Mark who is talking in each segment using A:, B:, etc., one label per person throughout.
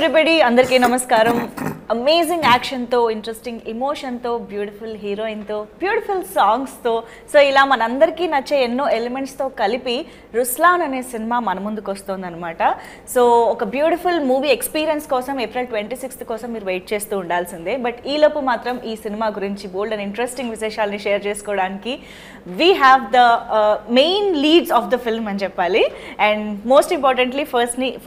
A: everybody, andarki namaskaram. Amazing action tho, interesting emotion tho, beautiful heroine tho, beautiful songs tho. So ila manandarki nache enno elements tho kalipi Ruslaan ane cinema mana munduku ostund anamata. So oka beautiful movie experience kosam April 26th kosam meer wait chestu undalsinde. But ee lopu matram ee cinema gurinchi bold and interesting visheshalni share chesukodaniki we have the main leads of the film ani cheppali. And most importantly,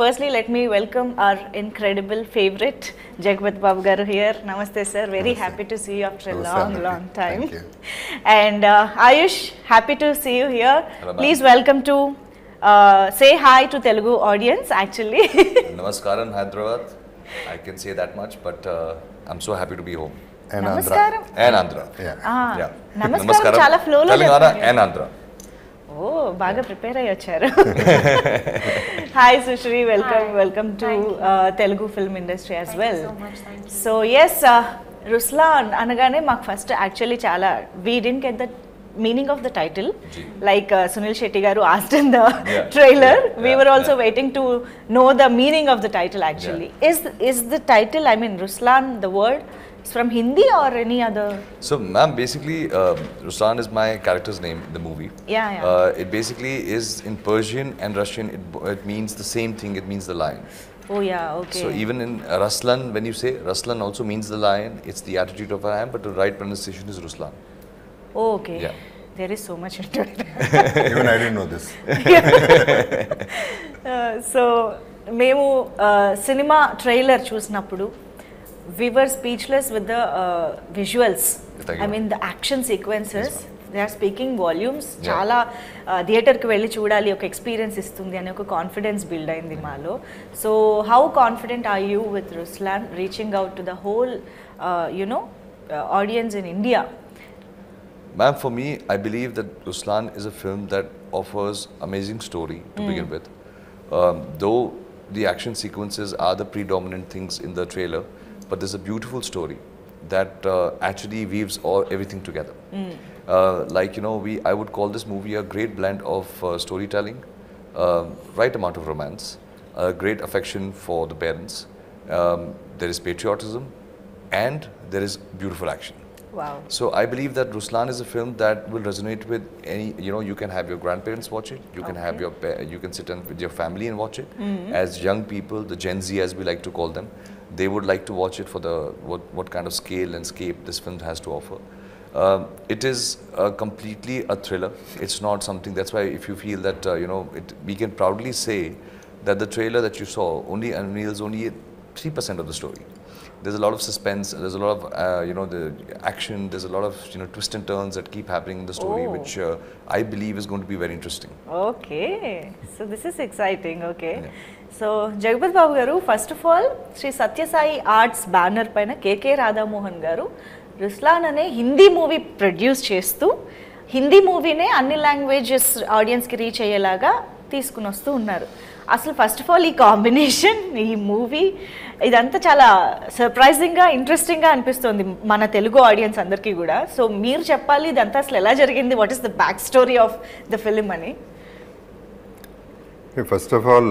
A: firstly let me welcome our incredible favorite Jagapati Babu garu here. Namaste sir, very happy to see you after a long time.
B: Thank you.
A: And Ayush, happy to see you here.
C: Hello,
A: please welcome to say hi to Telugu audience actually.
C: Namaskaram Hyderabad. I can say that much, but I'm so happy to be home.
B: And
A: Namaskaram.
C: And Andhra.
B: Yeah.
A: Namaskaram చాలా flow లో
C: Telangana
A: చెప్పారు.
C: and Andhra.
A: ఓ బాగా prepare అయ్యి వచ్చారు. Hi Sushri, welcome to Telugu film industry as well. So yes, Ruslan అనగానే మాకు first actually చాలా we didn't get the meaning of the title, like Sunil Shetty garu asked in the trailer. We were also waiting to know the meaning of the title actually. Is the title, I mean Ruslaan, the word is from Hindi or any other?
C: So ma'am, basically Ruslaan is my character's name in the movie. It basically is in Persian and Russian, it means the same thing, it means the lion.
A: Oh yeah, okay.
C: So even in Ruslaan, when you say Ruslaan also means the lion, it's the attitude of a lion, but the right pronunciation is Ruslaan.
A: Oh, okay.
C: Yeah.
A: There is so much into it.
B: Even I didn't know this.
A: So మేము cinema trailer చూసినప్పుడు we were speechless with the visuals. I mean the action sequences. They are speaking volumes. చాలా థియేటర్కి వెళ్ళి చూడాలి, ఒక experience ఇస్తుంది అని ఒక కాన్ఫిడెన్స్ బిల్డ్ అయింది మాలో. So how confident are you with Ruslan reaching out to the whole audience in India?
C: Ma'am, for me, I believe that Ruslaan is a film that offers amazing story to begin with. Though the action sequences are the predominant things in the trailer, but there's a beautiful story that actually weaves everything together. Like, you know, I would call this movie a great blend of storytelling, right amount of romance, great affection for the parents, there is patriotism, and there is beautiful action.
A: Wow.
C: So I believe that Ruslaan is a film that will resonate with any, you know, you can have your grandparents watch it, you can have you can sit with your family and watch it. As young people, the Gen Z as we like to call them, they would like to watch it for the what kind of scale and scape this film has to offer. It is completely a thriller. It's not something, that's why if you feel that, you know, we can proudly say that the trailer that you saw only unveils only 3% of the story. There's a lot of suspense, there's a lot of, you know, the action, there's a lot of, you know, twists and turns that keep happening in the story, which I believe is going to be very interesting.
A: Okay, so this is exciting, okay. So, Jagapati Babu garu, first of all, Sri Satya Sai Arts banner paina KK Radha Mohan garu, Ruslaan ane Hindi movie produce chestu, Hindi movie ne anni languages audience ki reach ayyelaga తీసుకుని వస్తూ ఉన్నారు. అసలు first of all ఈ combination, ఈ movie ఇదంతా చాలా సర్ప్రైజింగ్గా ఇంట్రెస్టింగ్గా అనిపిస్తుంది మన తెలుగు ఆడియన్స్ అందరికీ కూడా. సో మీరు చెప్పాలి ఇదంతా అసలు ఎలా జరిగింది, what is the back story of the film అని.
B: First of all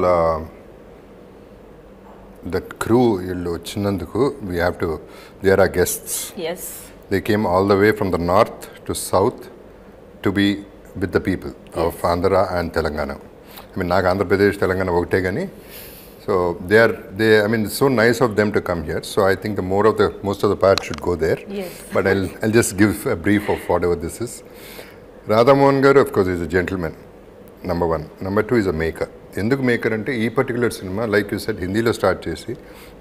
B: the crew వీళ్ళు వచ్చినందుకు we have to, they are our guests.
A: Yes,
B: they came all the way from the north to south to be with the people of Andhra and Telangana. I mean, నాకు ఆంధ్రప్రదేశ్ తెలంగాణ ఒకటే కానీ, so I mean, it's so nice of them to come here. So I think most of the part should go there.
A: Yes.
B: But I'll just give a brief of whatever this is. Radha Mohan garu, of course, is a gentleman, number one. Number two is a maker. ఎందుకు maker అంటే ఈ particular cinema like you said హిందీలో start చేసి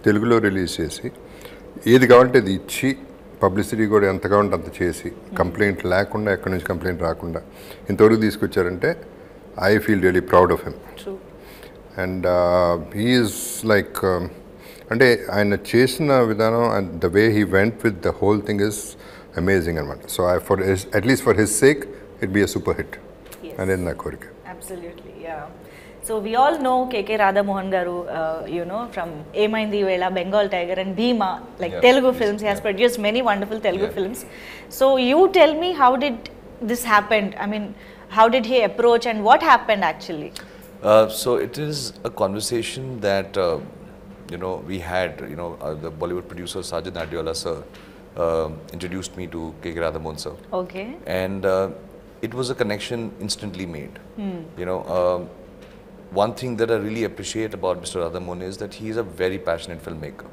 B: తెలుగులో release చేసి ఏది కావాలంటే అది ఇచ్చి పబ్లిసిటీ కూడా ఎంత కావాలంటే అంత చేసి కంప్లైంట్ లేకుండా, ఎక్కడి నుంచి కంప్లైంట్ రాకుండా ఇంతవరకు తీసుకొచ్చారంటే I feel really proud of him.
A: True.
B: And he is like, అంటే ఆయన చేసిన విధానం and the way he went with the whole thing is amazing అనమాట. So at least for his sake, it'd be a super hit.
A: Yes.
B: అనేది నా కోరిక.
A: Absolutely, yeah. So we all know KK Radha Mohan garu, you know, from Emaindi Vela, Bengal Tiger and Bhima, like Telugu films. He has produced many wonderful Telugu films. So you tell me, how did this happen? I mean, how did he approach and what happened actually?
C: So it is a conversation that we had, the Bollywood producer Sajid Nadiola sir introduced me to K. Radhamon sir.
A: Okay.
C: And it was a connection instantly made. One thing that I really appreciate about Mr. Radhamon is that he is a very passionate filmmaker,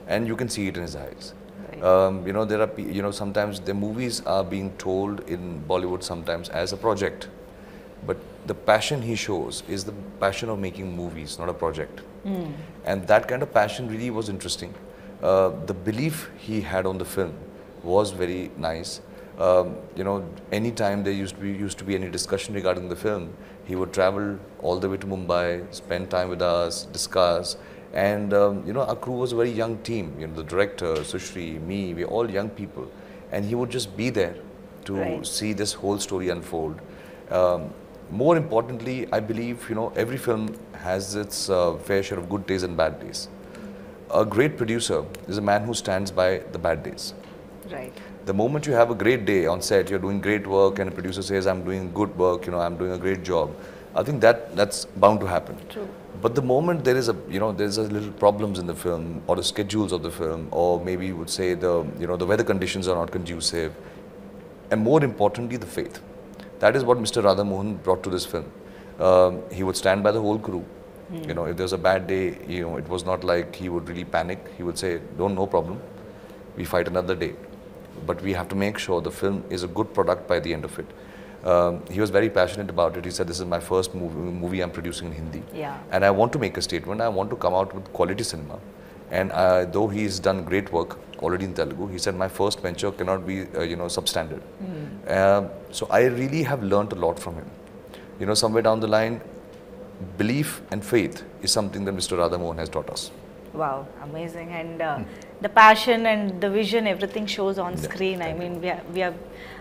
C: and you can see it in his eyes.
A: Right.
C: There are, sometimes the movies are being told in Bollywood sometimes as a project, but the passion he shows is the passion of making movies, not a project. And that kind of passion really was interesting. The belief he had on the film was very nice. Anytime there used to be any discussion regarding the film, he would travel all the way to Mumbai, spend time with us, discuss. And our crew was a very young team. The director, Sushrii, me, we're all young people, and he would just be there to see this whole story unfold. More importantly, I believe every film has its fair share of good days and bad days. A great producer is a man who stands by the bad days.
A: Right.
C: The moment you have a great day on set, you're doing great work, and a producer says, "I'm doing good work, I'm doing a great job," I think that's bound to happen.
A: True.
C: But the moment there is there's a little problems in the film, or the schedules of the film, or maybe you would say the weather conditions are not conducive, and more importantly, the faith. That is what Mr. Radhamohan brought to this film. He would stand by the whole crew. If there's a bad day, it was not like he would really panic. He would say, no problem, we fight another day. But we have to make sure the film is a good product by the end of it. He was very passionate about it. He said, "This is my first movie I'm producing in Hindi.
A: Yeah.
C: And I want to make a statement. I want to come out with quality cinema." And though he's done great work already in Telugu, he said, "My first venture cannot be, substandard." So I really have learnt a lot from him. Somewhere down the line, belief and faith is something that Mr. Radhamohan has taught us.
A: Wow, amazing. And the passion and the vision, everything shows on screen. I mean, we are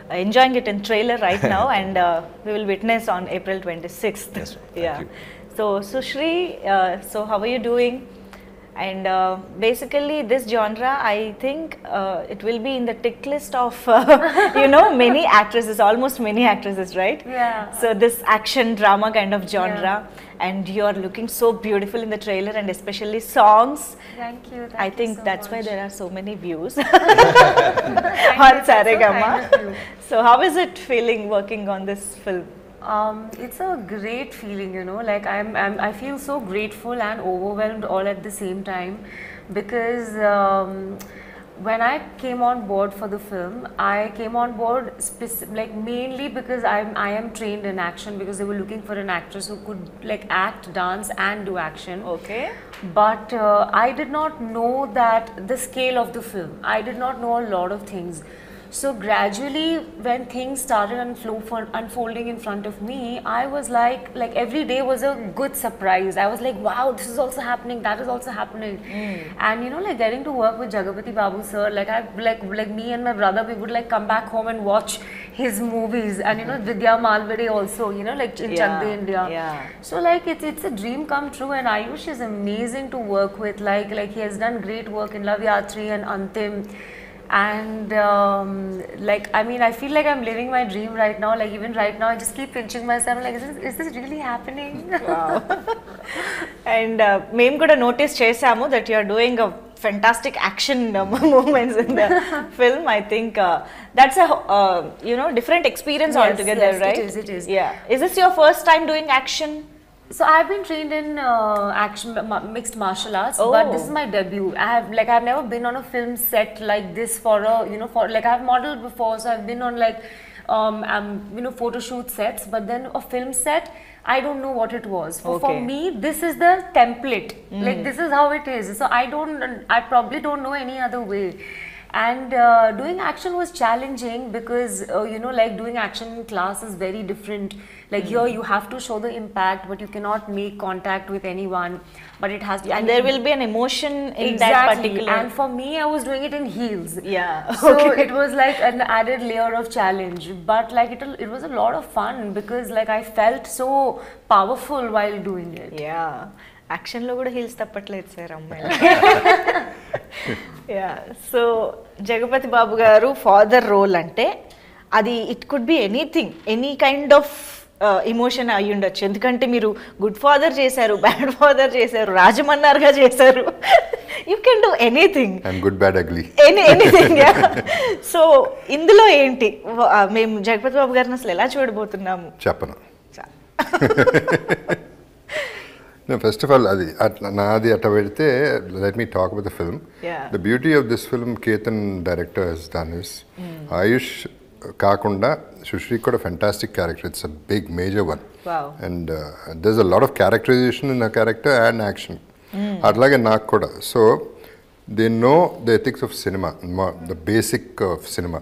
A: enjoying it in trailer right now, and we will witness on April 26th.
C: Yes,
A: yeah.
C: thank you.
A: So, Sushrii, so how are you doing? And basically this genre, I think it will be in the tick list of, many actresses, almost many actresses, right?
D: Yeah.
A: So this action drama kind of genre, and you are looking so beautiful in the trailer, and especially songs.
D: Thank you.
A: I think
D: so
A: that's why
D: much.
A: there are so many views on
D: That's so
A: Saregama.
D: kind of you.
A: So how is it feeling working on this film?
D: It's a great feeling, like I feel so grateful and overwhelmed all at the same time, because when I came on board for the film, I came on board mainly because I am trained in action, because they were looking for an actress who could act, dance and do action.
A: Okay.
D: But I did not know that the scale of the film. I did not know a lot of things. So gradually, when things started unfolding in front of me, I was like every day was a good surprise. I was like, wow, this is also happening, that is also happening. And getting to work with Jagapati Babu sir, me and my brother, we would come back home and watch his movies, and Vidya Malvade also, in Chak De India.
A: Yeah.
D: So it's a dream come true, and Ayush is amazing to work with. He has done great work in Love Yatri and Antim. And I feel like I'm living my dream right now. Even right now, I just keep pinching myself. Is this really happening?
A: Wow. And మేము కూడా notice చేసాము that you are doing a fantastic action movements in the film. I think that's a different experience altogether,
D: yes,
A: right?
D: It is.
A: Yeah. Is this your first time doing action?
D: So I've been trained in action mixed martial arts, but this is my debut. I've never been on a film set like this for I've modeled before, so I've been on photo shoot sets, but then a film set, I don't know what it was. For me, this is the template. This is how it is. So I probably don't know any other way. And doing action was challenging because doing action in class is very different. Here you have to show the impact, but you cannot make contact with anyone. But it has to,
A: and there will be an emotion in that particular.
D: And for me, I was doing it in heels.
A: Yeah.
D: So it was an added layer of challenge. But it was a lot of fun because I felt so powerful while doing it.
A: Yeah. Action lo kuda heels tappatలేదు sir అమ్మాయిలు. Yeah. So Jagapati Babu garu father role ante adi it could be anything, any kind of emotion అయ్యి ఉండొచ్చు, ఎందుకంటే మీరు good father చేశారు, bad father చేశారు, రాజమన్నార్గా చేశారు. You can do anything,
B: good bad ugly,
A: anything. So ఇందులో ఏంటి మేము జగపతి బాబు గారిని అసలు ఎలా చూడబోతున్నాము
B: చెప్పను. ఫస్ట్ ఆఫ్ ఆల్ అది అట్లా నాది అట్లా పెడితే let me talk about the film. The beauty of this film Ketan director he's done is Ayush కాకుండా సుశ్రీ కూడా fantastic character. It's a big major one and there is a lot of characterisation in a character and action. అట్లాగే నాకు కూడా. So they know the ethics of cinema, the basic of cinema.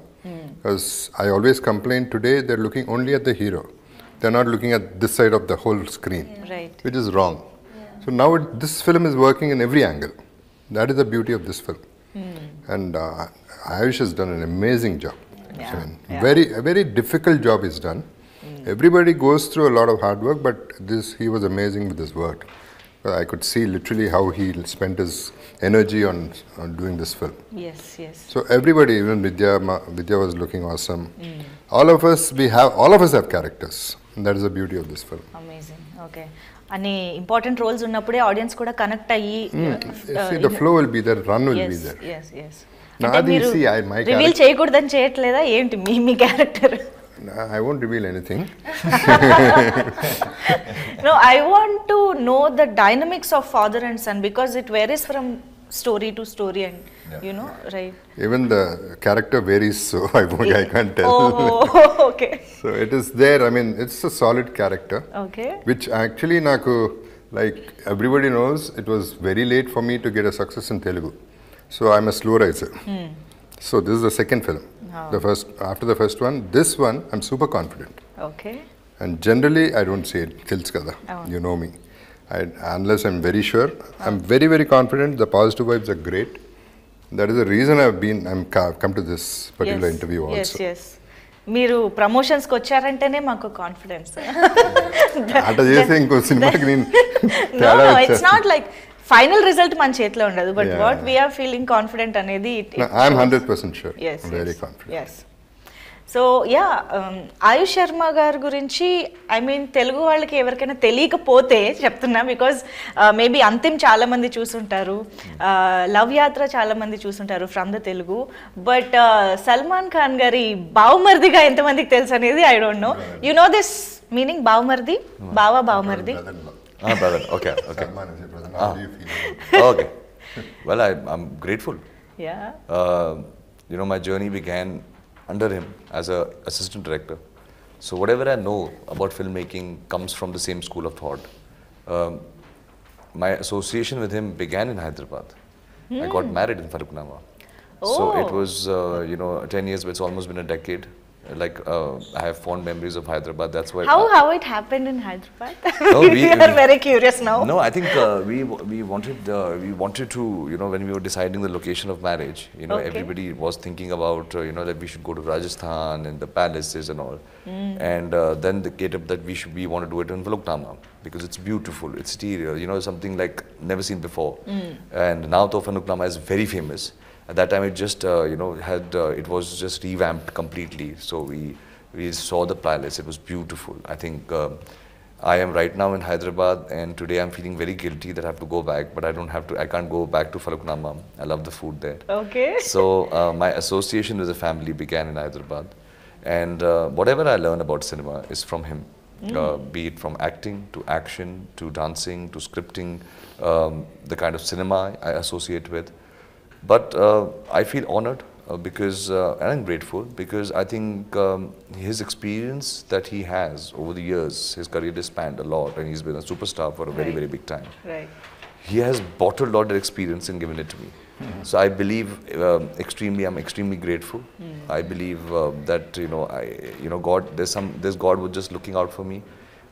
B: Because I always complain today they are looking only at the hero. They're not looking at this side of the whole screen,
A: right,
B: which is wrong. So now this film is working in every angle. That is the beauty of this film. And Ayush has done an amazing job. I mean, a very difficult job is done. Everybody goes through a lot of hard work, but he was amazing with his work. I could see literally how he spent his energy on doing this film.
A: Yes, yes.
B: So everybody, even Vidya was looking awesome. All of us have characters. That is the beauty of this film.
A: Amazing. Okay. అన్ని important roles ఉన్నప్పుడే audience కూడా connect అయ్యి
B: the flow will be there, run will be there.
A: Yes, yes.
B: నాది my
A: reveal చేయకూడదని చేయట్లేదా ఏంటి మీ character?
B: I won't reveal anything.
A: No, I want to know the dynamics of father and son because it varies from story to story and you know, right?
B: Even the character varies, so I can't tell.
A: Oh, okay.
B: So it is there. I mean, it's a solid character.
A: Okay.
B: Which actually, naku, like everybody knows, it was very late for me to get a success in Telugu. So I'm a slow riser. So this is the second film. After the first one, this one, I'm super confident.
A: Okay.
B: And generally, I don't say it. Tilts kada. You know me. Unless I'm very sure, I'm very, very confident. The positive vibes are great. That is the reason I'm come to this particular interview also.
A: Yes. మీరు ప్రమోషన్స్కి వచ్చారంటేనే మాకు confidence.
B: అట్లా చేస్తే ఇంకో సినిమాకి నేను
A: it's not like final result మన చేతిలో ఉండదు, but what we're feeling confident అనేది
B: I'm 100% sure, very confident.
A: yes. So yeah, Ayush Sharma గారి గురించి ఐ మీన్ తెలుగు వాళ్ళకి ఎవరికైనా తెలియకపోతే చెప్తున్నా, బికాజ్ మేబీ అంతిమ్ చాలా మంది చూసుంటారు, లవ్ యాత్ర చాలా మంది చూసుంటారు from the Telugu, but Salman Khan గారి బావమర్దిగా ఎంతమందికి తెలుసు అనేది I don't know. You know this meaning బావమర్ది? బావమర్ది.
C: Brother. Okay.
B: How do you feel?
C: Okay. Well, I'm grateful.
A: Yeah.
C: You know, my journey began under him as a assistant director. So whatever I know about filmmaking comes from the same school of thought. My association with him began in Hyderabad. I got married in Faruknama. So it was, 10 years, but it's almost been a decade. Like I have fond memories of Hyderabad. That's why.
A: How it happened in Hyderabad?
C: No,
A: we are very curious now.
C: No, I think we wanted to, when we were deciding the location of marriage, everybody was thinking about that we should go to Rajasthan and the palaces and all, and then they get up that we want to do it in Faluknama because it's beautiful, it's stereo, something like never seen before, and now Faluknama is very famous. At that time, it just it was just revamped completely. So we saw the palace. It was beautiful. I think I am right now in Hyderabad, and today I'm feeling very guilty that I have to go back, but I don't have to. I can't go back to Faluknama. I love the food there.
A: Okay.
C: So my association with the family began in Hyderabad, and whatever I learn about cinema is from him. Be it from acting to action to dancing to scripting, the kind of cinema I associate with. But I feel honored because, and I'm grateful because I think his experience that he has over the years, his career has spanned a lot, and he's been a superstar for a very, very big time.
A: Right.
C: He has bottled all that experience and given it to me. So I believe I'm extremely grateful. I believe that God, there's God was just looking out for me,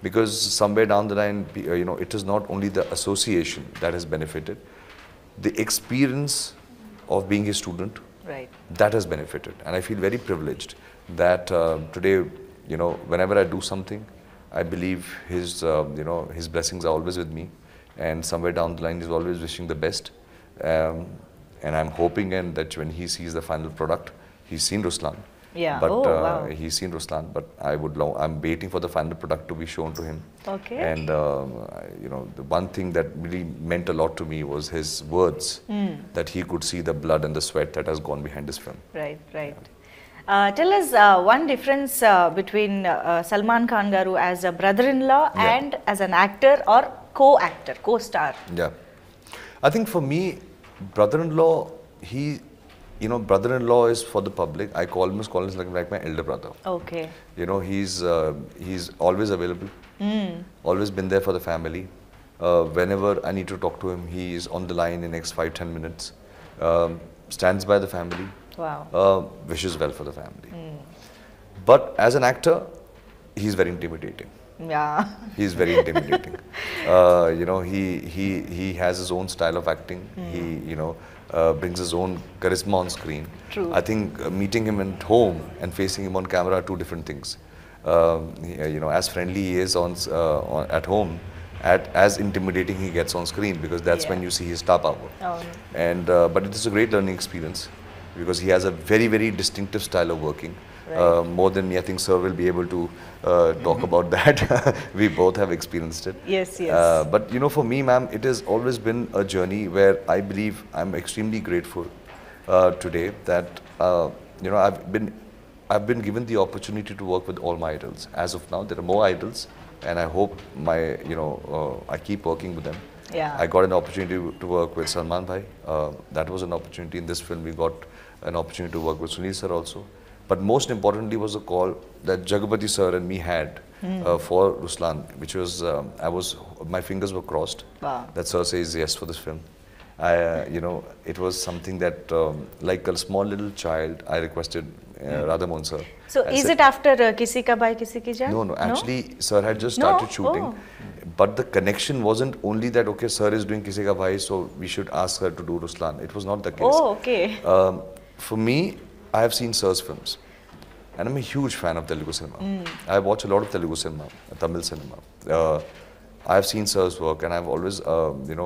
C: because somewhere down the line, it is not only the association that has benefited, the experience of being his student,
A: right,
C: that has benefited, and I feel very privileged that today, whenever I do something, I believe his blessings are always with me, and somewhere down the line he's always wishing the best, and I'm hoping and that when he sees the final product, he's seen Ruslaan,
A: Yeah.
C: But
A: Oh, wow.
C: he's seen Ruslaan, but I'm waiting for the final product to be shown to him.
A: Okay.
C: And the one thing that really meant a lot to me was his words, that he could see the blood and the sweat that has gone behind his film.
A: Right, right. Tell us one difference between Salman Khan Garu as a brother-in-law and as an actor or co-actor, co-star.
C: Yeah. I think for me, brother-in-law, brother-in-law is for the public. I call him like my elder brother.
A: Okay.
C: He's always available, always been there for the family. Whenever I need to talk to him, he is on the line in the next 5-10 minutes, stands by the family, wishes well for the family. But as an actor, he's very intimidating.
A: Yeah.
C: He's very intimidating. He has his own style of acting. He, brings his own charisma on screen.
A: True.
C: I think meeting him at home and facing him on camera are two different things. As friendly he is at home, as intimidating he gets on screen, because that's when you see his star power.
A: Oh.
C: And but it is a great learning experience, because he has a very, very distinctive style of working.
A: Right.
C: More than me, I think Sir will be able to talk about that. We both have experienced it.
A: Yes, yes.
C: But for me, ma'am, it has always been a journey where I believe I'm extremely grateful today that I've been given the opportunity to work with all my idols. As of now, there are more idols, and I hope I keep working with them.
A: Yeah.
C: I got an opportunity to work with Salman Bhai. That was an opportunity. In this film, we got an opportunity to work with Sunil Sir also. But most importantly was a call that Jagapati Sir and me had for Ruslaan, which was, my fingers were crossed.
A: Wow.
C: That Sir says yes for this film. It was something that, like a small little child, I requested Radhamohan Sir.
A: So is it after Kisi Ka Bhai Kisi Ki Jaan?
C: No, actually, Sir had just started shooting.
A: Oh.
C: But the connection wasn't only that, okay, Sir is doing Kisi Ka Bhai, so we should ask her to do Ruslaan. It was not the case.
A: Oh, okay.
C: For me, I have seen Sir's films, and I'm a huge fan of Telugu cinema. I watch a lot of Telugu cinema, Tamil cinema. I have seen Sir's work, and I've always,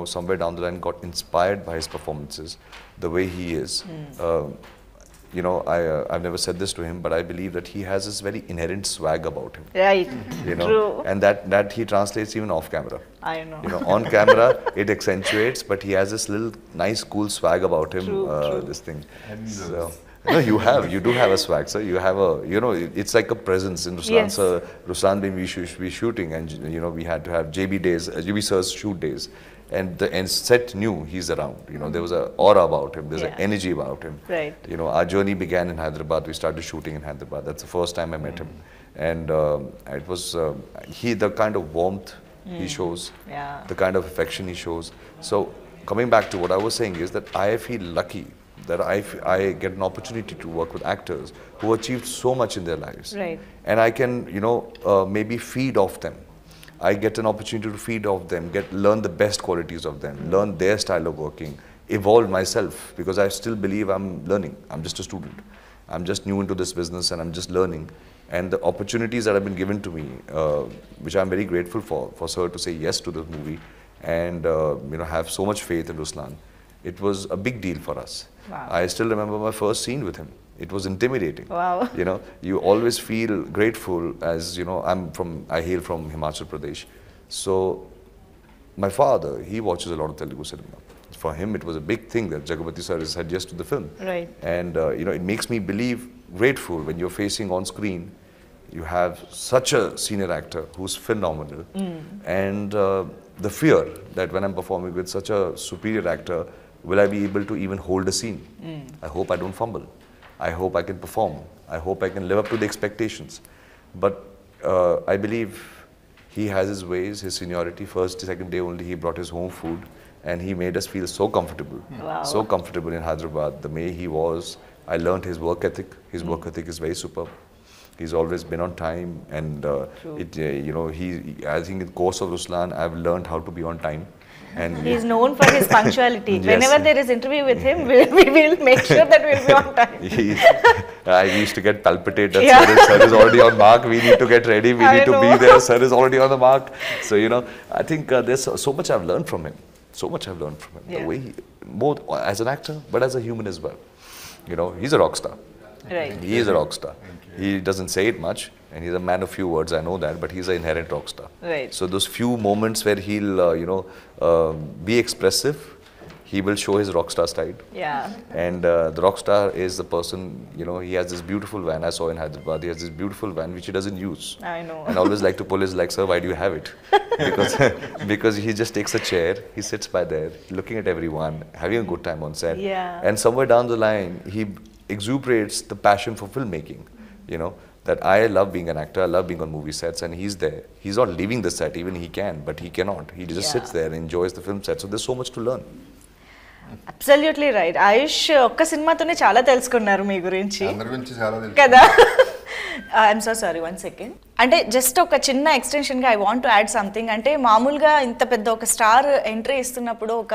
C: somewhere down the line got inspired by his performances, the way he is. I've never said this to him, but I believe that he has this very inherent swag about him.
A: Right. True.
C: And that he translates even off camera.
A: I know.
C: On camera it accentuates, but he has this little nice, cool swag about him.
A: True.
C: This thing. So, no, you do have a swag, sir. You have it's like a presence in Ruslaan.
A: Yes.
C: Ruslaan being we should be shooting, and we had to have JB days, JB sir's shoot days, and the set knew he's around. There was an aura about him. There's an energy about him.
A: Right.
C: Our journey began in Hyderabad. We started shooting in Hyderabad. That's the first time I met him, and it was the kind of warmth he shows, the kind of affection he shows. So coming back to what I was saying is that I feel lucky that I get an opportunity to work with actors who achieved so much in their lives.
A: Right.
C: And I can, maybe feed off them. I get an opportunity to feed off them, learn the best qualities of them, learn their style of working, evolve myself, because I still believe I'm learning. I'm just a student. I'm just new into this business, and I'm just learning. And the opportunities that have been given to me, which I'm very grateful for Sir to say yes to this movie, and have so much faith in Ruslaan. It was a big deal for us.
A: Wow.
C: I still remember my first scene with him. It was intimidating.
A: Wow.
C: You always feel grateful, as I hail from Himachal Pradesh. So my father, he watches a lot of Telugu cinema. For him, it was a big thing that Jagapati Sir said yes to the film.
A: Right.
C: And it makes me grateful when you're facing on screen. You have such a senior actor who's phenomenal, and the fear that when I'm performing with such a superior actor, will I be able to even hold a scene? I hope I don't fumble. I hope I can perform. I hope I can live up to the expectations. But I believe he has his ways, his seniority. First, second day only, he brought his home food, and he made us feel so comfortable.
A: Wow.
C: So comfortable in Hyderabad. The way he was, I learned his work ethic. His work ethic is very superb. He's always been on time, and I think in the course of Ruslaan, I've learned how to be on time. And
A: he's known for his punctuality.
C: Yes.
A: Whenever there is interview with him, we will make sure that we'll be on time.
C: I used to get palpitated. Sir is already on mark. We need to get ready. We need to be there. Sir is already on the mark. So I think there's so much I've learned from him. So much I've learned from him. The way both as an actor, but as a human as well. He's a rock star.
A: Right.
C: He is a rock star. He doesn't say it much, and he's a man of few words. I know that, but he's an inherent rock star.
A: Right.
C: So those few moments where he'll, be expressive, he will show his rock star side.
A: Yeah.
C: And the rock star is the person, he has this beautiful van. I saw in Hyderabad, he has this beautiful van which he doesn't use.
A: I know.
C: And I always like to pull his leg, sir, why do you have it? Because he just takes a chair, he sits by there, looking at everyone, having a good time on set.
A: Yeah.
C: And somewhere down the line, he exuberates the passion for filmmaking, that I love being an actor, I love being on movie sets, and he's there. He's not leaving the set, even he can, but he cannot. He just sits there and enjoys the film set. So there's so much to learn.
A: Absolutely right. Ayush ఒక్క సినిమాతోనే చాలా తెలుసుకున్నారు మీ గురించి
B: అందరి గురించి చాలా తెలుసు
A: కదా. I'm so sorry, 1 second. అంటే జస్ట్ ఒక చిన్న ఎక్స్టెన్షన్గా I want to add something. అంటే మామూలుగా ఇంత పెద్ద ఒక స్టార్ ఎంట్రీ ఇస్తున్నప్పుడు ఒక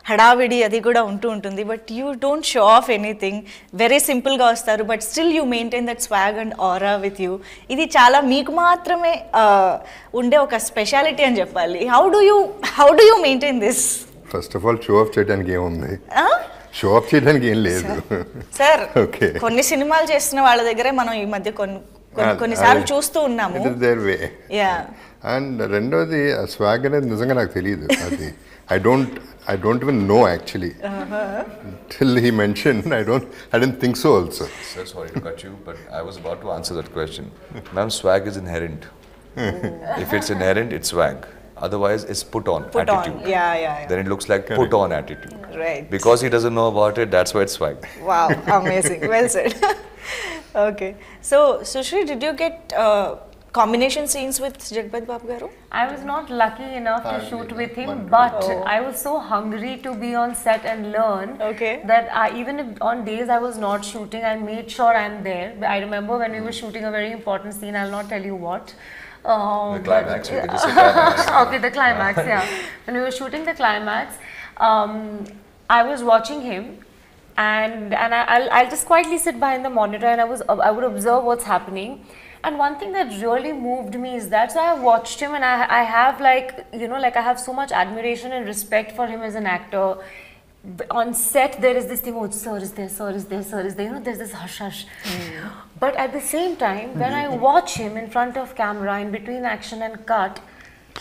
A: హడావిడి అది కూడా ఉంటుంది. But you don't show off anything, very సింపుల్గా వస్తారు. But still you maintain that swag and aura with you. ఇది చాలా మీకు మాత్రమే ఉండే ఒక స్పెషాలిటీ అని చెప్పాలి. How do you maintain this?
B: First of all show off చేయడానికి ఏముంది, షో ఆఫ్ చేయడానికి ఏం లేదు
A: సార్.
B: ఓకే,
A: కొన్ని సినిమాలు చేస్తున్న వాళ్ళ దగ్గరే మనం ఈ మధ్య కొన్నిసార్లు చూస్తూ ఉన్నాము.
B: It is there way.
A: Yeah.
B: And రెండోది స్వాగ్ అనేది నిజంగా నాకు తెలియదు. అది I don't even know actually till he mentioned. I didn't think so also.
C: Sir, sorry to cut you, but I was about to answer that question. Ma'am, swag is inherent. If it's inherent, it's swag. Otherwise, it's put on attitude.
A: Yeah.
C: Then it looks like put on attitude.
A: Right.
C: Because he doesn't know about it, that's why it's swag.
A: Wow, amazing. Well said. Okay. So, Sushrii, did you get combination scenes with Jagapati Babu garu?
D: I was not lucky enough to shoot with him, but I was so hungry to be on set and learn that even if on days I was not shooting, I made sure I'm there. I remember when we were shooting a very important scene, I'll not tell you what.
C: The climax, we can just say climax.
D: Okay, the climax, yeah. When we were shooting the climax, I was watching him, and I'll just quietly sit behind the monitor and I would observe what's happening. And one thing that really moved me is that, so I watched him and I have I have so much admiration and respect for him as an actor. On set there is this thing, oh, sir is there, there's this hush. But at the same time, when I watch him in front of camera, in between action and cut,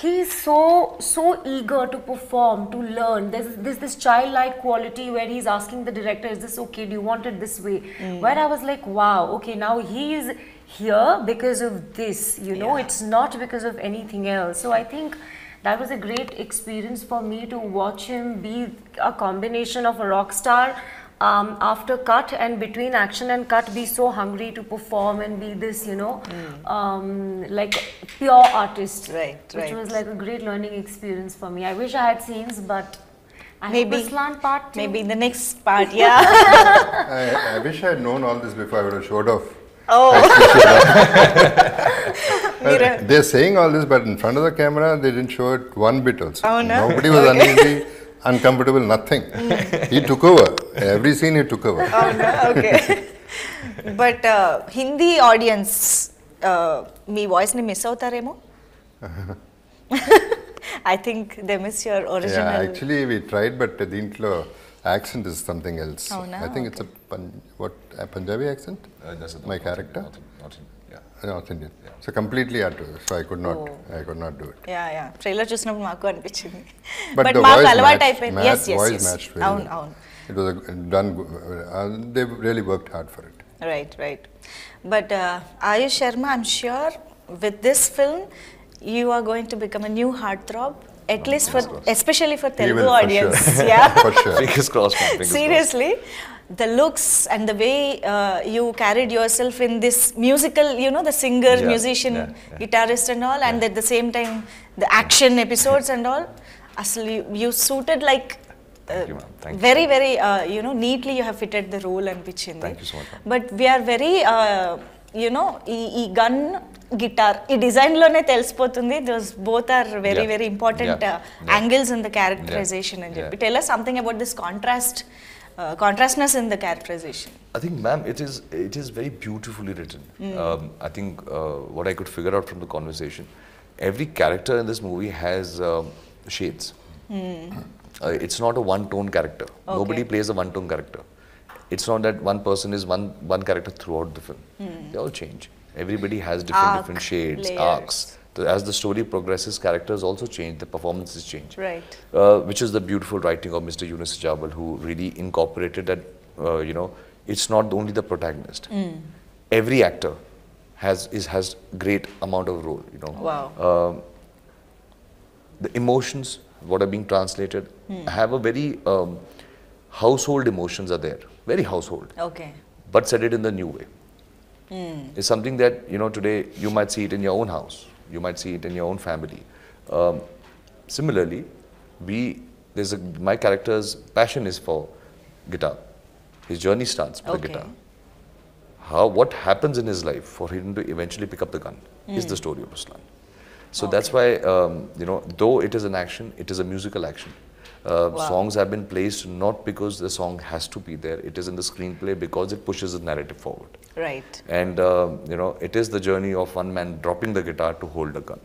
D: he's so eager to perform, to learn. There's this childlike quality where he's asking the director, is this okay, do you want it this way? Where I was like, wow, okay, now he's here because of this, it's not because of anything else. So I think that was a great experience for me to watch him be a combination of a rock star, after cut and between action and cut, be so hungry to perform and be this, like pure artist.
A: Right.
D: Which was like a great learning experience for me. I wish I had scenes, but I
A: Maybe
D: hope Ruslaan part 2.
A: Maybe in the next part, yeah.
B: I wish I had known all this before I would have showed off.
A: Oh.
B: They're saying all this, but in front of the camera, they didn't show it one bit also.
A: Oh, no?
B: Nobody was uneasy, uncomfortable, nothing. He took over. Every scene he took over.
A: Oh, no? Okay. But Hindi audience, me voice ni miss అవుతారేమో? I think they miss your original.
B: Yeah, actually we tried, but దీంట్లో accent is something else.
A: Oh, no?
B: I think it's a Punjabi accent? My character? North Indian.
C: Yeah.
B: So completely out of it. So I could not do it.
A: Yeah. Trailer చూసినప్పుడు మాకు అనిపించింది.
B: But the
A: మాకు
B: voice
A: అలవాటు
B: matched.
A: అయిపోయింది. Yes.
B: Voice matched very well.
A: అవును.
B: It was done. They really worked hard for it.
A: Right. But Ayush Sharma, I'm sure with this film, you are going to become a new heartthrob. At least especially for Telugu audience.
B: Sure.
A: Yeah.
B: For sure.
C: Fingers crossed, man. Fingers
A: Seriously, the looks and the way you carried yourself in this musical, the singer, musician, guitarist and all, and at the same time the action episodes and all. Actually, you suited like
C: Thank you, ma'am. Thank
A: very neatly you have fitted the role and pitching.
C: Thank you so much, ma'am.
A: But we are very ఈ gun guitar ఈ design లోనే తెలిసిపోతుంది. Those both are very important angles in the characterization అని చెప్పి. Tell us something about this contrastness in the characterization.
C: I think, ma'am, it is very beautifully written. I think what I could figure out from the conversation, every character in this movie has shades. It's not a one-tone character. Nobody plays a one-tone character. It's not that one person is one character throughout the film. They all change. Everybody has different shades,
A: layers.
C: arcs. As the story progresses, characters also change, the performances change.
A: Right.
C: Which is the beautiful writing of Mr. Yunus Jabal, who really incorporated that, it's not only the protagonist. Every actor has great amount of role,
A: Wow.
C: The emotions, what are being translated, have a very household emotions are there, very household,
A: Okay.
C: but said it in the new way. It's something that, today you might see it in your own house, you might see it in your own family. Similarly, my character's passion is for guitar. His journey starts with the guitar. What happens in his life for him to eventually pick up the gun is the story of Ruslaan. So that's why, though it is an action, it is a musical action. Songs have been placed not because the song has to be there, it is in the screenplay because it pushes the narrative forward.
A: Right.
C: And, it is the journey of one man dropping the guitar to hold a gun.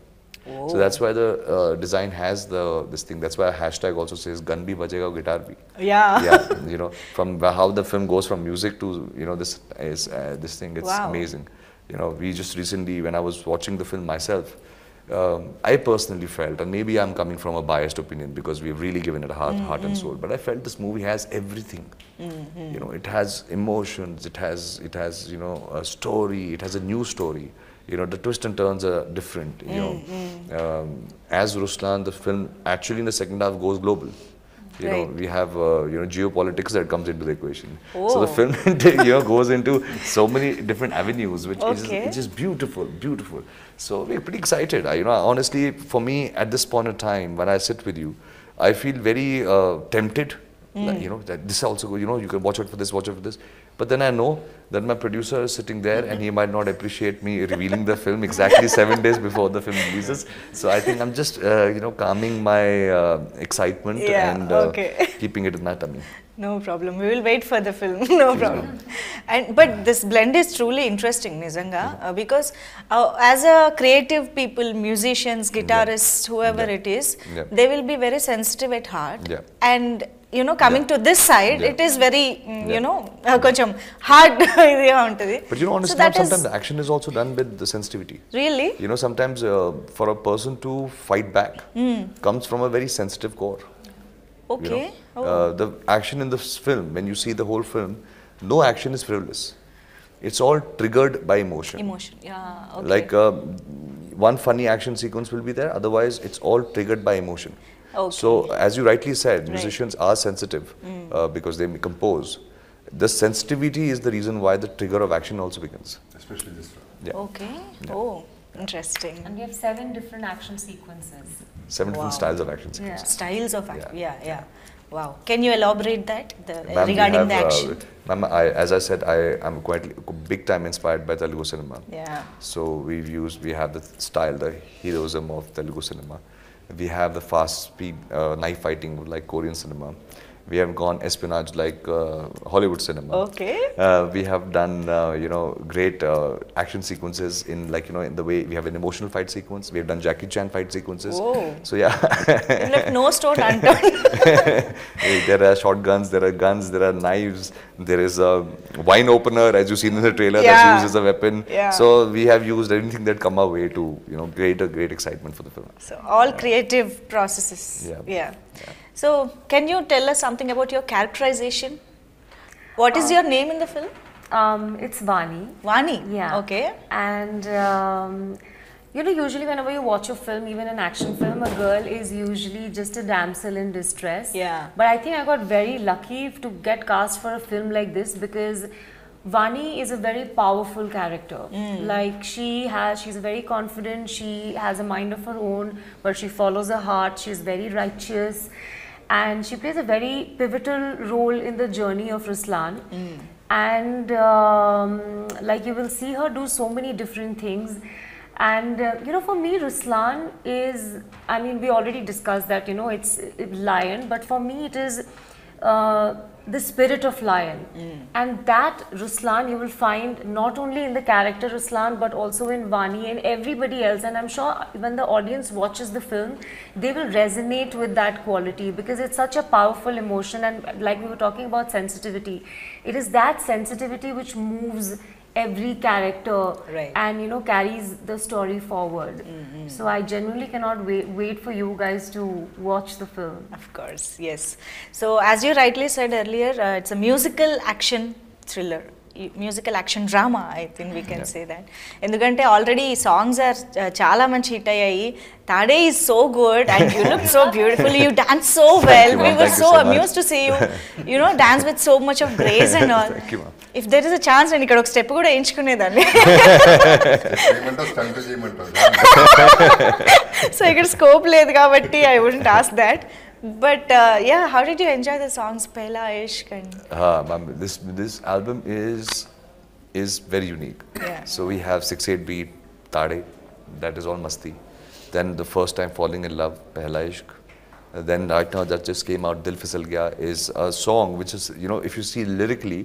C: So that's why the design has this thing. That's why a hashtag also says "Gun bhi bajega, guitar bhi."
A: Yeah.
C: Yeah, from how the film goes from music to this thing. It's amazing. We just recently, when I was watching the film myself, I personally felt, and maybe I'm coming from a biased opinion because we've really given it a heart and soul, but I felt this movie has everything. It has emotions, it has a story, it has a new story. The twists and turns are different. As Ruslaan, the film actually in the second half goes global. We have geopolitics that comes into the equation. So the film goes into so many different avenues, which is just beautiful. So we're pretty excited. Honestly, for me at this point in time, when I sit with you, I feel very tempted. That this also, you can watch out for this, But then I know that my producer is sitting there and he might not appreciate me revealing the film exactly 7 days before the film releases. So I think I'm just, calming my excitement and keeping it in my tummy.
A: No problem. We will wait for the film. No problem. But this blend is truly interesting, Nizanga, because as a creative people, musicians, guitarists, whoever it is, they will be very sensitive at heart. And coming to this side, it is very, koncham hard.
C: But honestly, sometimes the action is also done with the sensitivity.
A: Really?
C: Sometimes for a person to fight back comes from a very sensitive core.
A: Okay.
C: The action in this film, when you see the whole film, no action is frivolous. It's all triggered by emotion.
A: Yeah. Okay.
C: Like one funny action sequence will be there, otherwise it's all triggered by emotion. So as you rightly said, musicians are sensitive because they compose. The sensitivity is the reason why the trigger of action also begins.
B: Especially this film.
A: Okay. Oh, interesting.
D: And we have 7 different action sequences.
C: 7 different styles of action sequences.
A: Yeah. Styles of action. Yeah. Wow. Can you elaborate that
C: Regarding
A: the action?
C: Ma'am, as I said, I am quite big time inspired by Telugu cinema.
A: Yeah.
C: So we have the style, the heroism of Telugu cinema. We have the fast speed knife fighting like Korean cinema. We have gone espionage like Hollywood cinema.
A: Okay.
C: We have done great action sequences in in the way we have an emotional fight sequence. We have done Jackie Chan fight sequences.
A: Oh.
C: So yeah.
A: You left no stone unturned.
C: There are shotguns, there are guns, there are knives. There is a wine opener, as you've seen in the trailer, that's used as a weapon.
A: Yeah.
C: So we have used anything that come our way to create a great excitement for the film.
A: So all creative processes. Yeah. So can you tell us something about your characterization? What is your name in the film?
D: It's Vani.
A: Vani.
D: Yeah.
A: Okay.
D: And usually whenever you watch a film, even an action film, a girl is usually just a damsel in distress.
A: Yeah.
D: But I think I got very lucky to get cast for a film like this because Vani is a very powerful character. Like she's very confident, she has a mind of her own, but she follows her heart, she's very righteous. And she plays a very pivotal role in the journey of Ruslaan. And you will see her do so many different things. And for me, Ruslaan is, we already discussed that, it's lion, but for me it is the spirit of lion. And that Ruslaan you will find not only in the character Ruslaan but also in Vani and everybody else. And I'm sure when the audience watches the film, they will resonate with that quality because it's such a powerful emotion. And like we were talking about sensitivity, it is that sensitivity which moves every character and carries the story forward. So I genuinely cannot wait for you guys to watch the film.
A: Of course, yes. So as you rightly said earlier, it's a musical action thriller. Musical action drama, I think we can say that. Endukante already songs are chala manchi hit ayyayi. Tade is so good and you look so beautiful. You dance so well. We were so amused to see you dance with so much of grace and all.
C: Thank you, ma'am.
A: If there is a chance నేను ఇక్కడ ఒక step కూడా ఎంచుకునేదాన్ని. So ఇక్కడ scope లేదు కాబట్టి I wouldn't ask that. But yeah, how did you enjoy the songs, Pehla Ishq?
C: Ma'am, this album is very unique.
A: Yeah.
C: So we have 6/8 beat, Tade, that is all masti. Then the first time falling in love, Pehla Ishq. Then right now that just came out, Dil Fisal Gaya, is a song which is, if you see lyrically,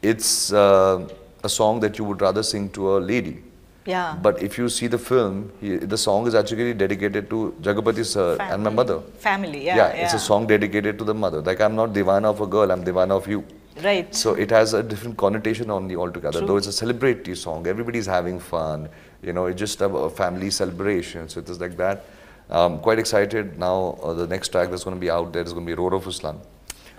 C: it's a song that you would rather sing to a lady.
A: Yeah.
C: But if you see the film, the song is actually dedicated to Jagapati sir and my mother.
A: Family,
C: It's a song dedicated to the mother. Like, I'm not divana of a girl, I'm divana of you.
A: Right.
C: So it has a different connotation on the altogether. Though it's a celebratory song, everybody's having fun. It's just a family celebration. So it is like that. Quite excited now. The next track that's going to be out there is going to be Roar of Ruslaan.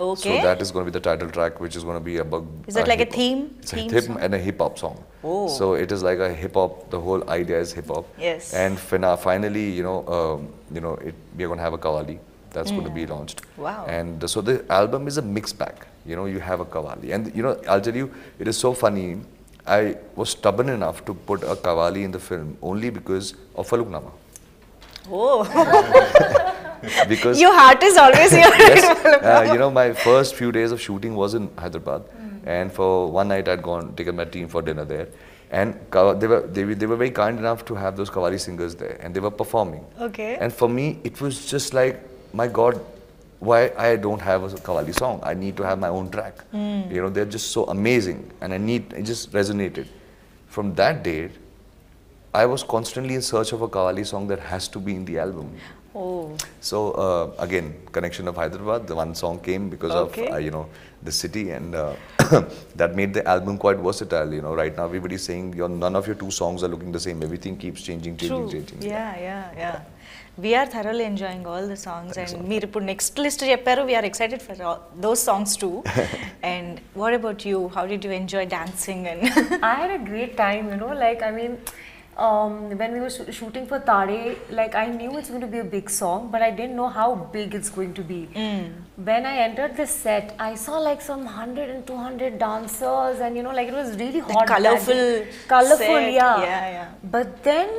A: Okay.
C: So that is going to be the title track, which is going to be about.
A: Is that like a theme?
C: It's a theme and a hip hop song.
A: Oh.
C: So it is like a hip hop. The whole idea is hip hop.
A: Yes.
C: And finally, we are going to have a Qawwali that's going to be launched.
A: Wow.
C: And so the album is a mixed bag. You have a Qawwali, and I'll tell you, it is so funny. I was stubborn enough to put a Qawwali in the film only because of Faluknama.
A: Oh.
C: Because
A: your heart is always here.
C: Yes, my first few days of shooting was in Hyderabad, and for one night I'd taken my team for dinner there, and they were very kind enough to have those Qawwali singers there, and they were performing.
A: Okay.
C: And for me, it was just like, my God, why I don't have a Qawwali song? I need to have my own track. They're just so amazing, and it just resonated. From that date, I was constantly in search of a Qawwali song that has to be in the album.
A: Oh.
C: So again, connection of Hyderabad, the one song came because of the city, and that made the album quite versatile. Right now everybody's saying none of your two songs are looking the same. Everything keeps changing.
A: Yeah. We are thoroughly enjoying all the songs. Thanks. And మీరు ఇప్పుడు next list చెప్పారు. We are excited for those songs too. And what about you? How did you enjoy dancing? And
D: I had a great time. When we were shooting for Tade, like, I knew it's going to be a big song, but I didn't know how big it's going to be. When I entered the set, I saw like some 100 and 200 dancers, and it was really hot.
A: Colorful set. Yeah.
D: But then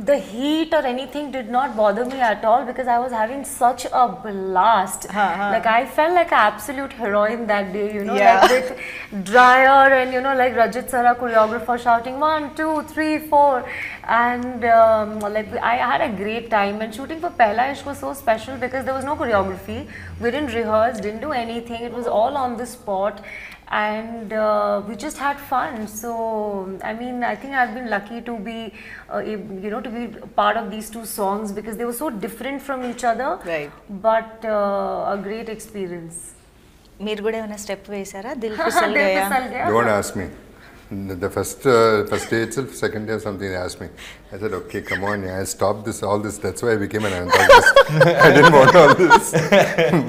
D: the heat or anything did not bother me at all because I was having such a blast. Like, I felt like an absolute heroine that day, like with dryer and like Rajat Sara, choreographer, shouting 1, 2, 3, 4, and like I had a great time. And shooting for Pehla Ishq was so special because there was no choreography. We didn't rehearse, didn't do anything. It was all on the spot. And we just had fun. So I think I've been lucky to be to be part of these two songs because they were so different from each other.
A: Right.
D: But a great experience.
A: మీరు కూడా ఏమైనా step వేసారా? దిల్ ఫిసల్ గయా.
B: Don't ask me. The first day itself, second day or something, they asked me. I said, okay, come on, I stopped all this. That's why I became an antagonist. I didn't want all this.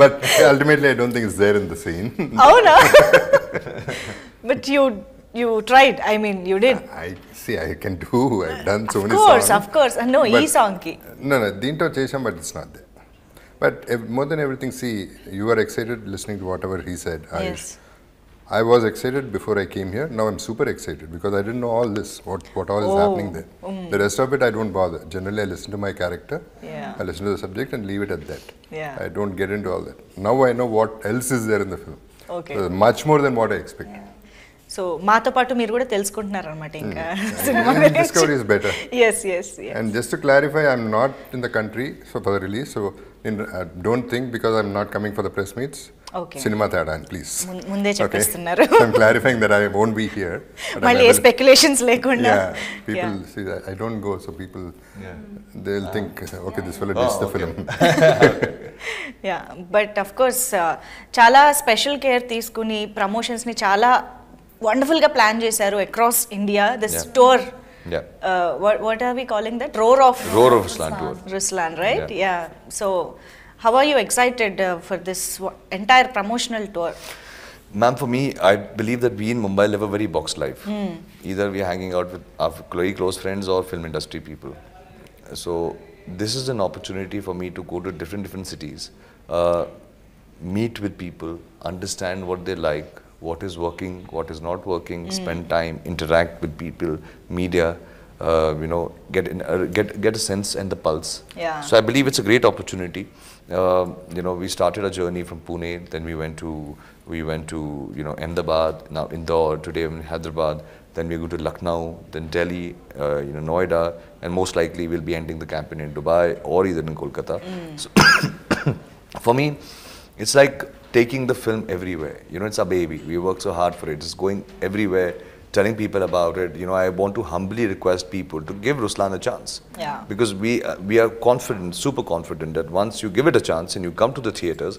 B: But ultimately, I don't think it's there in the scene.
A: Oh, no. But you tried. I mean, you did.
B: I can do. I've done so many songs.
A: Of course. No, ee song ki.
B: No, Deento chesam, but it's not there. But more than everything, see, you were excited listening to whatever he said.
A: Yes.
B: I was excited before I came here. Now I'm super excited because I didn't know all this, what all is happening there. The rest of it, I don't bother. Generally, I listen to my character.
A: Yeah.
B: I listen to the subject and leave it at that.
A: Yeah.
B: I don't get into all that. Now I know what else is there in the film.
A: Okay.
B: So much more than what I expected.
A: So so మాతో పాటు మీరు కూడా తెలుసుకుంటున్నారు అనమాట ఇంకా cinema గురించి.
B: Discovery is better.
A: Yes.
B: And just to clarify, I'm not in the country for the release, so don't think because I'm not coming for the press meets.
A: Okay.
B: Cinema tada, please.
A: ముందే చెప్పేస్తున్నారు.
B: So I'm clarifying that I won't be here.
A: మళ్ళీ ఏ speculations లేకుండా.
B: Yeah, people see that I don't go, so people they'll think, okay, this fellow dissed the film.
A: Yeah, but of course చాలా special care తీసుకుని ప్రమోషన్స్ని చాలా వండర్ఫుల్గా plan చేశారు across India. This tour, what are we calling that? Roar of
C: Ruslaan tour.
A: Ruslaan, right? Yeah. So how are you excited for this entire promotional tour?
C: Ma'am, for me, I believe that we in Mumbai live a very boxed life. Either we are hanging out with our very close friends or film industry people. So this is an opportunity for me to go to different cities, meet with people, understand what they like, what is working, what is not working, spend time, interact with people, media, get a sense and the pulse.
A: Yeah.
C: So I believe it's a great opportunity. We started a journey from Pune, then we went to Ahmedabad, now Indore, today in Hyderabad, then we go to Lucknow, then Delhi, Noida, and most likely we'll be ending the campaign in Dubai or either in Kolkata. So for me, it's like taking the film everywhere. It's our baby. We work so hard for it. It's going everywhere, telling people about it. I want to humbly request people to give Ruslaan a chance.
A: Yeah.
C: Because we are confident, super confident that once you give it a chance and you come to the theaters,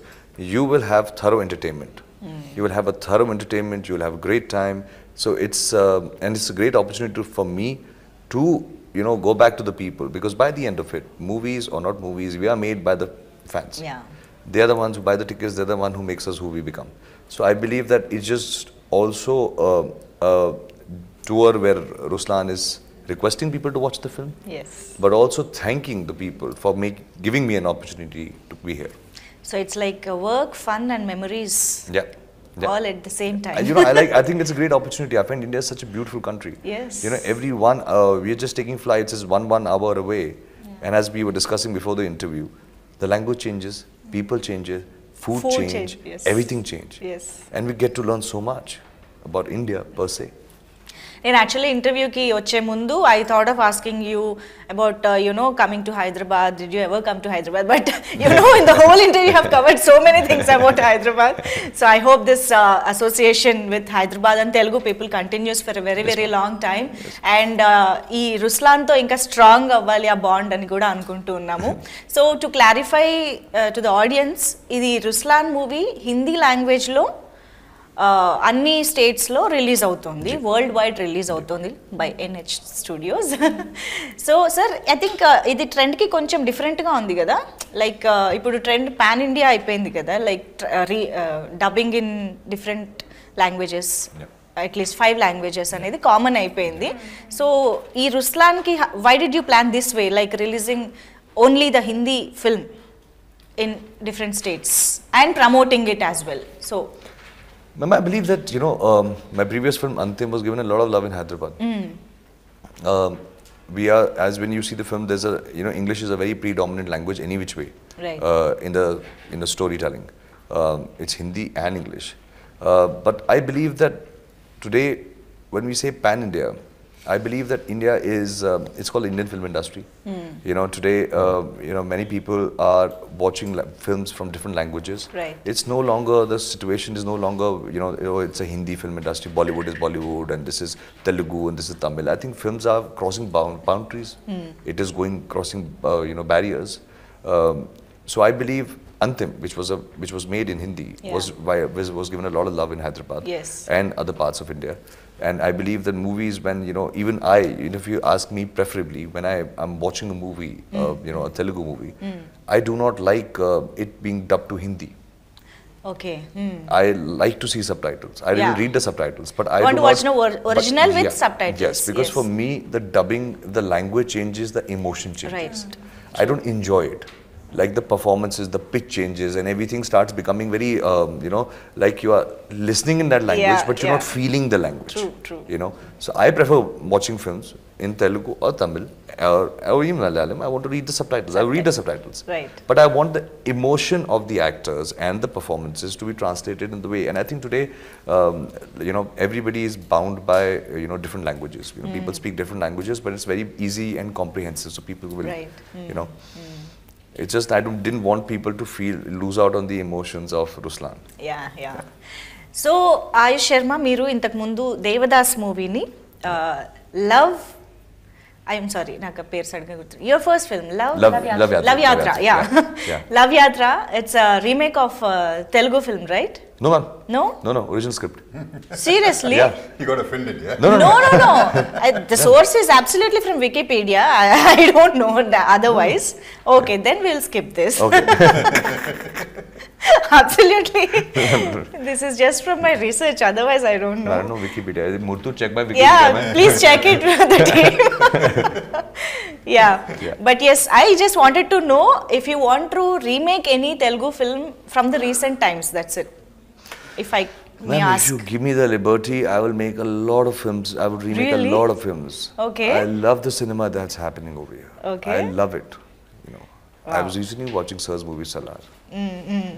C: you will have thorough entertainment. You will have a thorough entertainment. You will have a great time. So it's a great opportunity for me to go back to the people, because by the end of it, movies or not movies, we are made by the fans.
A: Yeah.
C: They are the ones who buy the tickets. They're the one who makes us who we become. So I believe that it's just also a tour where Ruslaan is requesting people to watch the film,
A: Yes.
C: but also thanking the people for giving me an opportunity to be here.
A: So it's like work, fun and memories.
C: Yeah.
A: All at the same time.
C: I think it's a great opportunity. I find India is such a beautiful country.
A: Yes.
C: Everyone, we're just taking flights is one hour away. And as we were discussing before the interview, the language changes, people changes, food change,
A: yes.
C: everything change.
A: Yes.
C: And we get to learn so much about India per se.
A: నేను actually ఇంటర్వ్యూకి వచ్చే ముందు I thought of asking you about coming to Hyderabad. Did you ever come to Hyderabad? But in the whole interview have covered so many things about Hyderabad. So I hope this association with Hyderabad and Telugu people continuous for a very very long time. And ఈ రుస్లాన్తో ఇంకా strong అవ్వాలి ఆ bond అని కూడా అనుకుంటూ ఉన్నాము. So to clarify to the audience, ఇది Ruslaan movie Hindi లాంగ్వేజ్లో అన్ని స్టేట్స్లో రిలీజ్ అవుతుంది, వరల్డ్ వైడ్ రిలీజ్ అవుతుంది by NH studios. So sir, I think ఇది ట్రెండ్కి కొంచెం డిఫరెంట్గా ఉంది కదా. లైక్ ఇప్పుడు ట్రెండ్ పాన్ ఇండియా అయిపోయింది కదా, like dubbing in different languages, at least 5 languages అనేది కామన్ అయిపోయింది. సో ఈ రుస్లాన్కి why did you plan this way, like releasing only the Hindi film in different states and promoting it as well? So
C: Ma'am, I believe that, my previous film, Antim, was given a lot of love in Hyderabad. We are, as when you see the film, there's English is a very predominant language any which way.
A: Right.
C: In the storytelling. It's Hindi and English. But I believe that today, when we say pan-India, I believe that India is, it's called Indian film industry. Today, many people are watching films from different languages.
A: Right.
C: It's no longer, the situation is no longer, it's a Hindi film industry, Bollywood is Bollywood, and this is Telugu, and this is Tamil. I think films are crossing boundaries. It is crossing, barriers. So I believe Antim, which was made in Hindi, was given a lot of love in Hyderabad.
A: Yes.
C: And other parts of India. And I believe that movies, when, even if you ask me preferably, when I'm watching a movie, a Telugu movie, I do not like it being dubbed to Hindi.
A: Okay.
C: I like to see subtitles. I really read the subtitles, but I
A: want
C: do
A: to watch original with
C: yeah,
A: subtitles.
C: Yes, because for me, the dubbing, the language changes, the emotion changes.
A: Right.
C: I don't enjoy it. like the performances, the pitch changes, and everything starts becoming very, like you are listening in that language, but you're not feeling the language.
A: True.
C: So I prefer watching films in Telugu or Tamil or even Malayalam. I want to read the subtitles. I read the subtitles.
A: Right.
C: But I want the emotion of the actors and the performances to be translated in the way. And I think today, everybody is bound by, different languages. People speak different languages, but it's very easy and comprehensive. So people will, it's just I didn't want people to lose out on the emotions of Ruslaan.
A: Yeah. So, Ayush Sharma, మీరు ఇంతకు ముందు దేవదాస్ మూవీని I'm sorry, నాకు పేరు సరిగ్గా గుర్తు. Your first film, Love Yatra. Yeah. Love Yatra. It's a remake of Telugu film, right?
C: No, ma'am.
A: No?
C: No, original script.
A: Seriously?
C: Yeah.
B: He got offended, yeah?
C: No.
A: The source is absolutely from Wikipedia. I don't know otherwise. Okay, then we'll skip this.
C: Okay.
A: Absolutely. This is just from my research. Otherwise, I don't know.
C: I don't know Wikipedia. Murthu, check my Wikipedia.
A: Yeah, please check it with the team. Yeah. But yes, I just wanted to know if you want to remake any Telugu film from the recent times. That's it. If I may ask.
C: If you give me the liberty, I will make a lot of films. I would remake a lot of films.
A: Okay.
C: I love the cinema that's happening over here.
A: Okay.
C: I love it. I was recently watching Sir's movie Salar.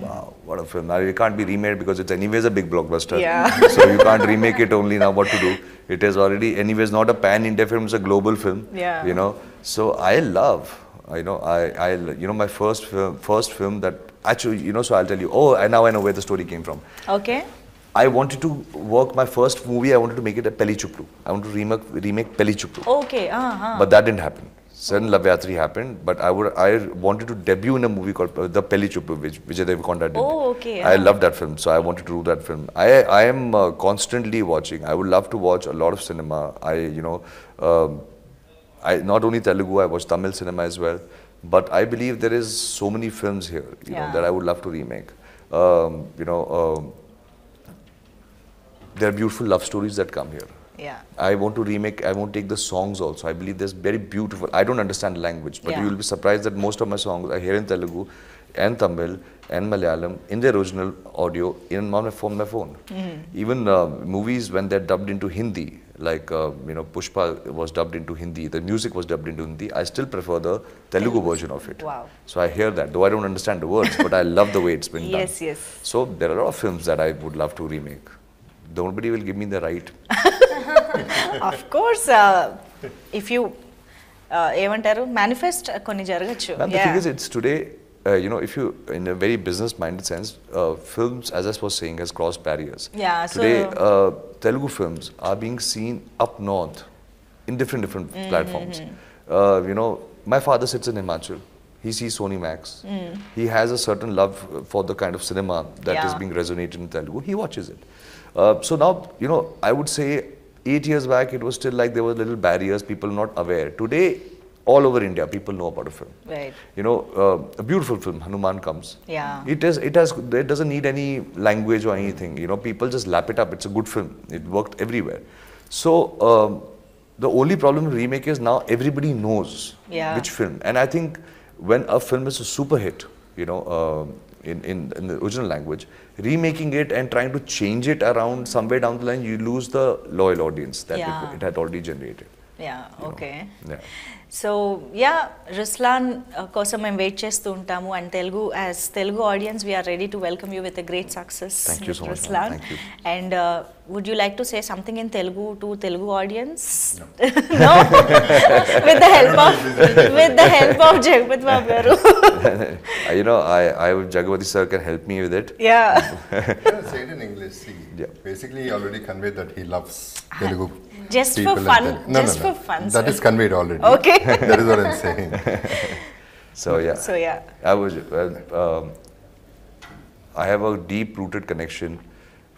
C: Wow, what a film. Now it can't be remade because it's anyways a big blockbuster.
A: Yeah.
C: So you can't remake it only now. What to do? It is already anyways not a pan-India film, it's a global film.
A: Yeah.
C: So I love, my first film that actually, so I'll tell you, now I know where the story came from.
A: Okay.
C: I wanted to work my first movie, I wanted to make it a Pelli Chuplu. I wanted to remake Pelli Chuplu.
A: Okay,
C: But that didn't happen. Sudden Love Yatri happened, but I wanted to debut in a movie called The Pelli Chuplu, which Vijay Deverakonda did.
A: Oh, okay.
C: I love that film, so I wanted to do that film. I am constantly watching. I would love to watch a lot of cinema. I not only Telugu, I watch Tamil cinema as well. But I believe there is so many films here, that I would love to remake. There are beautiful love stories that come here.
A: Yeah.
C: I want to remake, I want to take the songs also. I believe there's very beautiful, I don't understand language, but you will be surprised that most of my songs are here in Telugu and Tamil and Malayalam in the original audio on my phone. Even movies when they're dubbed into Hindi, like Pushpa was dubbed into Hindi, the music was dubbed into Hindi, I still prefer the Telugu version of it.
A: Wow.
C: So I hear that, though I don't understand the words, but I love the way it's been done.
A: Yes.
C: So there are a lot of films that I would love to remake. Nobody will give me the right.
A: Of course, if you ఏమంటారు manifest కొన్ని జరగచ్చు.
C: The thing is, it's today, if you, in a very business-minded sense, films, as I was saying, has crossed barriers.
A: Yeah,
C: today, Telugu films are being seen up north in different platforms. My father sits in Himachal. He sees Sony Max. He has a certain love for the kind of cinema that is being resonated in Telugu. He watches it. So now, I would say 8 years back, it was still like there were little barriers, people not aware. Today, all over India, people know about a film.
A: Right.
C: A beautiful film, Hanuman comes.
A: Yeah.
C: It doesn't need any language or anything. People just lap it up. It's a good film. It worked everywhere. So, the only problem with remake is now everybody knows which film. And I think when a film is a super hit, in the original language, remaking it and trying to change it around somewhere down the line, you lose the loyal audience that it had already generated.
A: Yeah, okay.
C: Yeah.
A: So, Ruslaan కోసం మేము wait చేస్తూ ఉంటాము and Telugu audience we are ready to welcome you with a great success.
C: Thank you so much.
A: Ruslaan.
C: Thank you.
A: And would you like to say something in Telugu to Telugu audience? No. with the help of Jagapati Babu garu.
C: Jagapati sir can help me with it.
A: Yeah.
B: Say it in English. See, basically, he already conveyed that he loves Telugu.
A: Just
B: people
A: for fun.
B: No.
A: For fun.
B: That is conveyed already.
A: Okay.
B: That is what I'm saying.
C: So yeah. I have a deep-rooted connection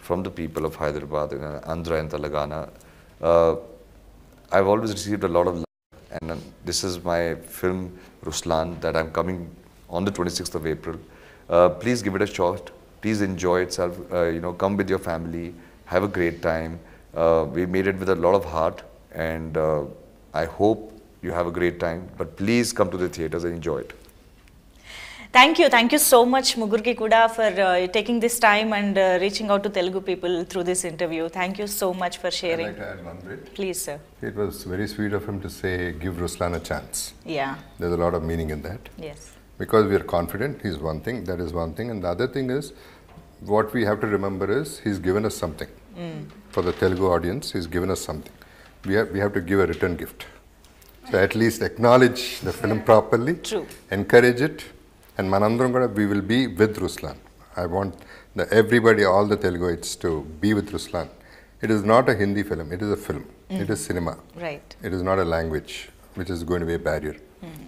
C: from the people of Hyderabad, Andhra and Telangana. I've always received a lot of love, and this is my film Ruslaan that I'm coming on the 26th of April. Please give it a shot. Please enjoy itself. Come with your family. Have a great time. We made it with a lot of heart, and I hope you have a great time. But please come to the theaters and enjoy it.
A: Thank you so much Mugurki Kuda for taking this time and reaching out to Telugu people through this interview. Thank you so much for sharing.
B: I'd like to add one bit.
A: Please, sir.
B: It was very sweet of him to say, give Ruslaan a chance.
A: Yeah.
B: There's a lot of meaning in that.
A: Yes.
B: Because we are confident, he's one thing, that is one thing. And the other thing is, what we have to remember is, he's given us something. For the Telugu audience, he's given us something. We have to give a return gift. So at least acknowledge the film properly.
A: True.
B: Encourage it. And manandram kuda we will be with Ruslaan. I want everybody, all the Teluguites to be with Ruslaan. It is not a Hindi film, it is a film. It is cinema.
A: Right.
B: It is not a language, which is going to be a barrier.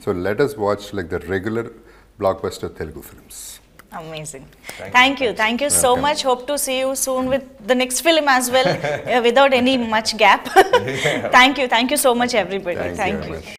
B: So let us watch like the regular blockbuster Telugu films.
A: Amazing. Thank you so
B: Welcome.
A: much. Hope to see you soon with the next film as well, without any much gap. Thank you so much everybody.
B: Thank you very
A: you.
B: much.